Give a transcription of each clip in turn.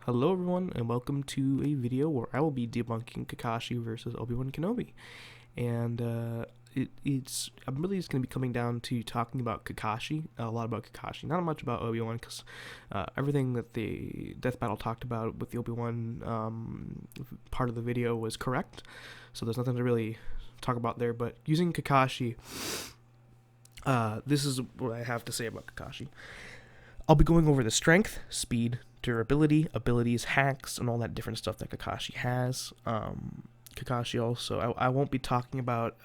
Hello everyone, and welcome to a video where I will be debunking Kakashi versus Obi-Wan Kenobi. And I'm really just going to be coming down to talking about Kakashi, a lot about Kakashi, not much about Obi-Wan, because everything that the Death Battle talked about with the Obi-Wan part of the video was correct, so there's nothing to really talk about there. But using Kakashi, this is what I have to say about Kakashi. I'll be going over the strength, speed, durability, abilities, hacks, and all that different stuff that Kakashi has. Kakashi also, I won't be talking about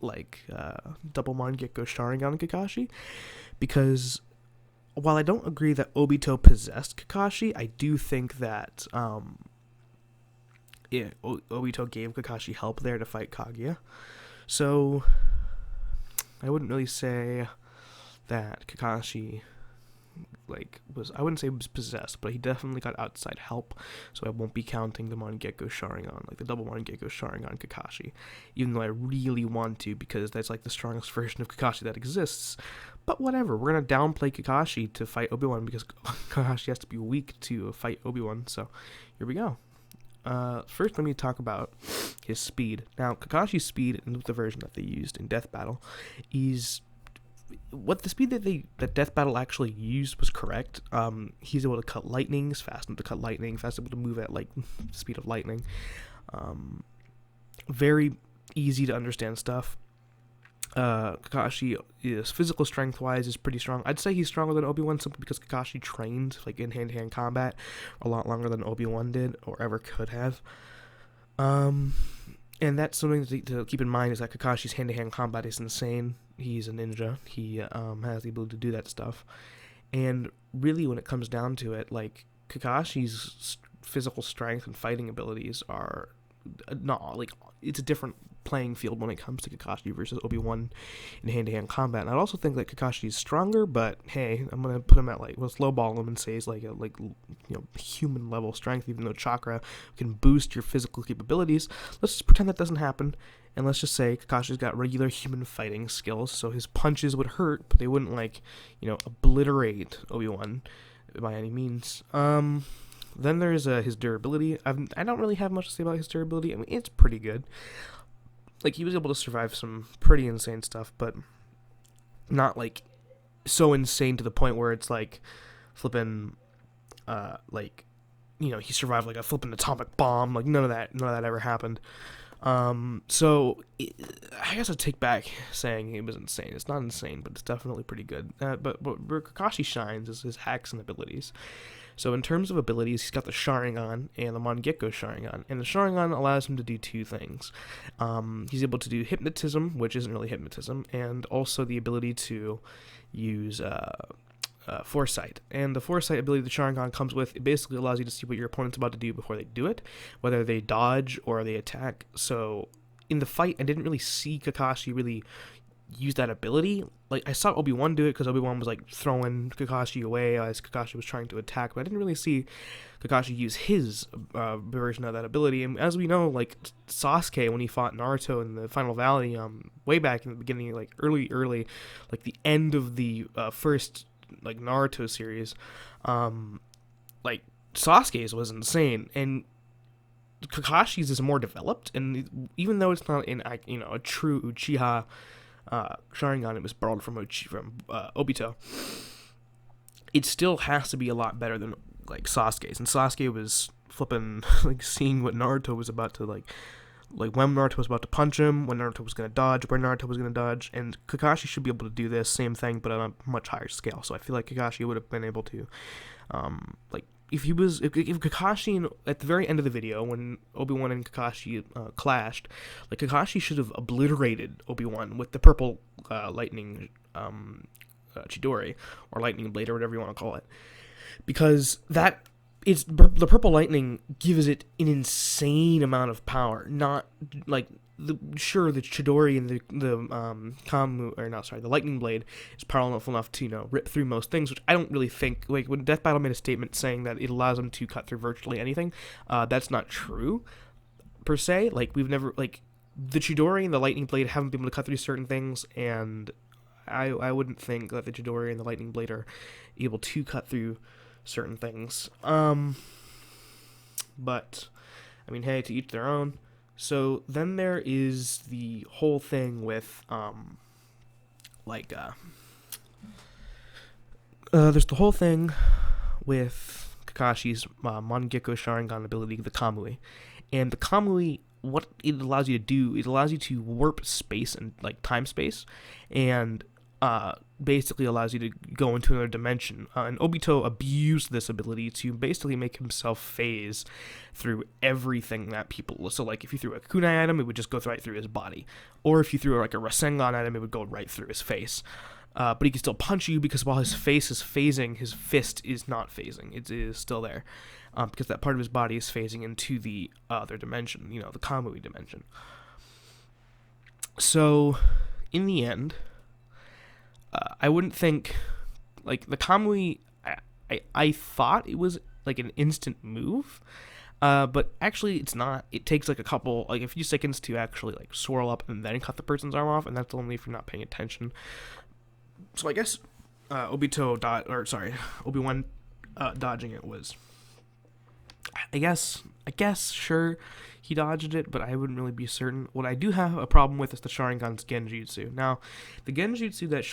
double Mangekyo Sharingan Kakashi, because while I don't agree that Obito possessed Kakashi, I do think that Obito gave Kakashi help there to fight Kaguya. So I wouldn't really say that Kakashi I wouldn't say was possessed, but he definitely got outside help, so I won't be counting the Mangekyo Sharingan, like the double Mangekyo Sharingan Kakashi, even though I really want to, because that's like the strongest version of Kakashi that exists. But whatever, we're gonna downplay Kakashi to fight Obi-Wan, because Kakashi has to be weak to fight Obi-Wan, so here we go. First, let me talk about his speed. Now, Kakashi's speed, in the version that they used in Death Battle, is what the speed that Death Battle actually used was correct. He's able to cut lightning, he's fast enough to cut lightning, fast able to move at like the speed of lightning. Very easy to understand stuff. Kakashi is physical strength wise is pretty strong. I'd say he's stronger than Obi-Wan simply because Kakashi trained like in hand-to-hand combat a lot longer than Obi-Wan did or ever could have. And that's something to keep in mind, is that Kakashi's hand-to-hand combat is insane. He's a ninja. He has the ability to do that stuff. And really, when it comes down to it, like, Kakashi's physical strength and fighting abilities are not, like, it's a different playing field when it comes to Kakashi versus Obi-Wan in hand-to-hand combat. And I'd also think that Kakashi's stronger, but hey, I'm gonna put him at let's lowball him and say he's like human level strength, even though chakra can boost your physical capabilities. Let's just pretend that doesn't happen, and let's just say Kakashi's got regular human fighting skills, so his punches would hurt, but they wouldn't obliterate Obi-Wan by any means. Then there's his durability. I don't really have much to say about his durability. I mean, it's pretty good. Like, he was able to survive some pretty insane stuff, but not, like, so insane to the point where it's, like, flipping, he survived, like, a flipping atomic bomb. Like, none of that ever happened. So, I guess I'd take back saying it was insane. It's not insane, but it's definitely pretty good. But where Kakashi shines is his hacks and abilities. So in terms of abilities, he's got the Sharingan and the Mangekyo Sharingan. And the Sharingan allows him to do two things. He's able to do hypnotism, which isn't really hypnotism, and also the ability to use foresight. And the foresight ability the Sharingan comes with, it basically allows you to see what your opponent's about to do before they do it, whether they dodge or they attack. So in the fight, I didn't really see Kakashi really use that ability. Like, I saw Obi-Wan do it because Obi-Wan was like throwing Kakashi away as Kakashi was trying to attack, but I didn't really see Kakashi use his version of that ability. And as we know, like, Sasuke, when he fought Naruto in the Final Valley, way back in the beginning, like early, like the end of the first like Naruto series, like Sasuke's was insane, and Kakashi's is more developed. And even though it's not in a true Uchiha Sharingan, it was borrowed from Obito, it still has to be a lot better than like Sasuke's. And Sasuke was flipping like seeing what Naruto was about to like when Naruto was about to punch him, when Naruto was going to dodge, where Naruto was going to dodge, and Kakashi should be able to do this same thing, but on a much higher scale. So I feel like Kakashi would have been able to, if Kakashi, at the very end of the video, when Obi-Wan and Kakashi clashed, like, Kakashi should have obliterated Obi-Wan with the purple lightning Chidori, or lightning blade, or whatever you want to call it, because the purple lightning gives it an insane amount of power. Not like the Chidori and the lightning blade is powerful enough to rip through most things, which I don't really think. Like, when Death Battle made a statement saying that it allows them to cut through virtually anything, that's not true per se. Like, we've never, like, the Chidori and the lightning blade haven't been able to cut through certain things, and I wouldn't think that the Chidori and the lightning blade are able to cut through certain things. But I mean, hey, to each their own. So then there is the whole thing with like there's the whole thing with Kakashi's Mangekyo Sharingan ability, the Kamui. And the Kamui, what it allows you to do, it allows you to warp space and like time space, and basically allows you to go into another dimension. And Obito abused this ability to basically make himself phase through everything that people. So like if you threw a kunai at him, it would just go right through his body, or if you threw like a Rasengan at him, it would go right through his face. But he can still punch you because while his face is phasing, his fist is not phasing. It is still there. Because that part of his body is phasing into the other dimension, the Kamui dimension. So, in the end, I wouldn't think, like, the Kamui, I thought it was, like, an instant move, but actually it's not. It takes, like, a few seconds to actually, like, swirl up and then cut the person's arm off, and that's only if you're not paying attention. So I guess Obi-Wan dodging it was, I guess, sure, he dodged it, but I wouldn't really be certain. What I do have a problem with is the Sharingan's Genjutsu. Now, the Genjutsu that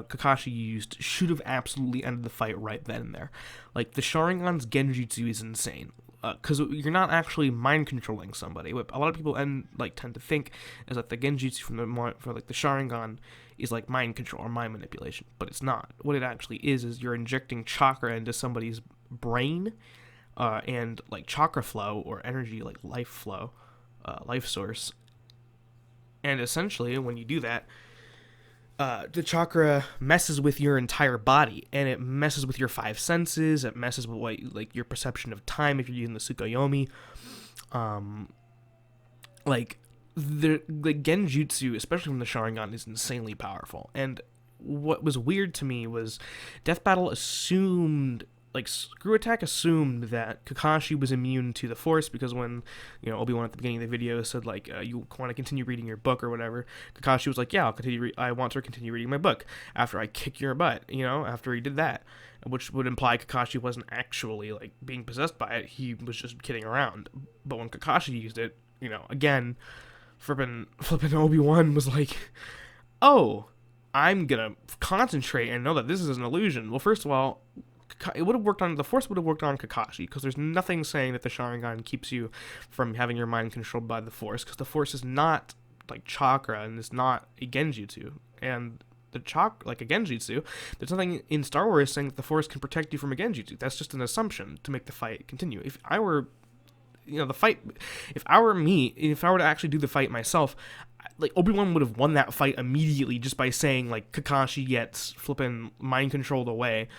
Kakashi used should have absolutely ended the fight right then and there. Like, the Sharingan's Genjutsu is insane. Because you're not actually mind controlling somebody. What a lot of people tend to think is that the Genjutsu for the Sharingan is like mind control or mind manipulation, but it's not. What it actually is you're injecting chakra into somebody's brain, and like chakra flow or energy, like life flow, life source. And essentially, when you do that, the chakra messes with your entire body, and it messes with your five senses. It messes with your perception of time if you're using the Tsukuyomi. The Genjutsu, especially from the Sharingan, is insanely powerful. And what was weird to me was Death Battle assumed, Screw Attack assumed that Kakashi was immune to the Force because when, Obi-Wan at the beginning of the video said, you want to continue reading your book or whatever, Kakashi was like, yeah, I want to continue reading my book after I kick your butt, after he did that, which would imply Kakashi wasn't actually, being possessed by it, he was just kidding around. But when Kakashi used it, again, flippin' Obi-Wan was like, oh, I'm gonna concentrate and know that this is an illusion. Well, first of all, it would have worked on, the Force would have worked on Kakashi, because there's nothing saying that the Sharingan keeps you from having your mind controlled by the Force, because the Force is not, chakra, and it's not a Genjutsu, and a Genjutsu, there's nothing in Star Wars saying that the Force can protect you from a Genjutsu. That's just an assumption to make the fight continue. If I were, if I were to actually do the fight myself, Obi-Wan would have won that fight immediately just by saying, Kakashi gets flippin' mind controlled away.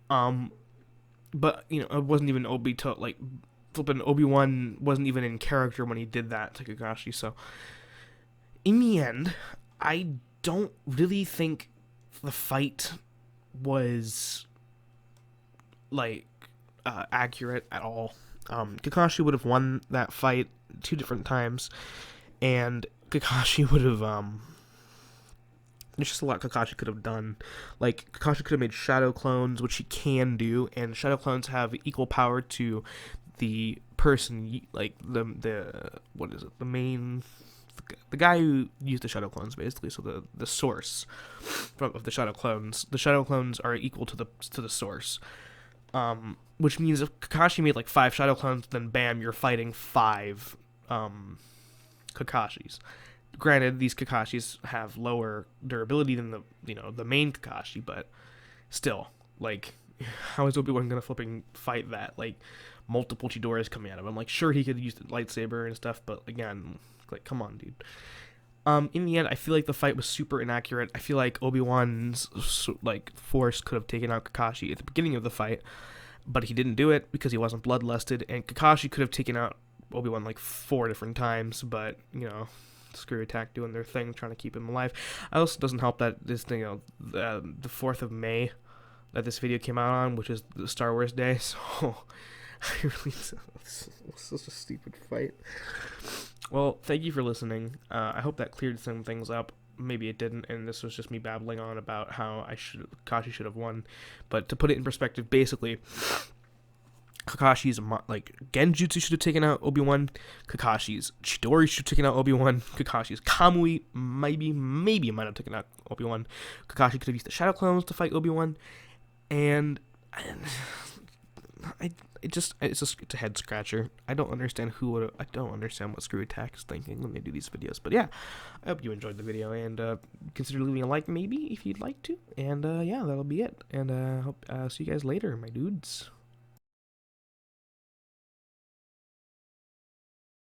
But, it wasn't even flippin' Obi-Wan wasn't even in character when he did that to Kakashi, so in the end, I don't really think the fight was, accurate at all. Kakashi would have won that fight 2 different times, and Kakashi would have, there's just a lot Kakashi could have done. Kakashi could have made shadow clones, which he can do, and shadow clones have equal power to the person, the guy who used the shadow clones, basically, so the source of the shadow clones. The shadow clones are equal to the source. Which means if Kakashi made 5 shadow clones, then bam, you're fighting 5 Kakashis. Granted, these Kakashis have lower durability than the main Kakashi, but still, how is Obi-Wan gonna flipping fight that? Multiple Chidoras coming at him. I'm sure he could use the lightsaber and stuff, but again, come on, dude. In the end, I feel like the fight was super inaccurate. I feel like Obi-Wan's Force could have taken out Kakashi at the beginning of the fight, but he didn't do it because he wasn't bloodlusted, and Kakashi could have taken out Obi-Wan 4 different times, but Screw Attack doing their thing, trying to keep him alive. It also doesn't help that this thing, the 4th of May that this video came out on, which is the Star Wars Day, so I really, it was such a stupid fight. Well, thank you for listening. I hope that cleared some things up. Maybe it didn't, and this was just me babbling on about how Kakashi should have won. But to put it in perspective, basically, Kakashi's like Genjutsu should have taken out Obi-Wan. Kakashi's Chidori should have taken out Obi-Wan. Kakashi's Kamui maybe might have taken out Obi-Wan. Kakashi could have used the Shadow Clones to fight Obi-Wan, and it's a head scratcher. I don't understand what Screw Attack is thinking when they do these videos. But yeah, I hope you enjoyed the video, and consider leaving a like maybe if you'd like to. And yeah, that'll be it. And hope see you guys later, my dudes.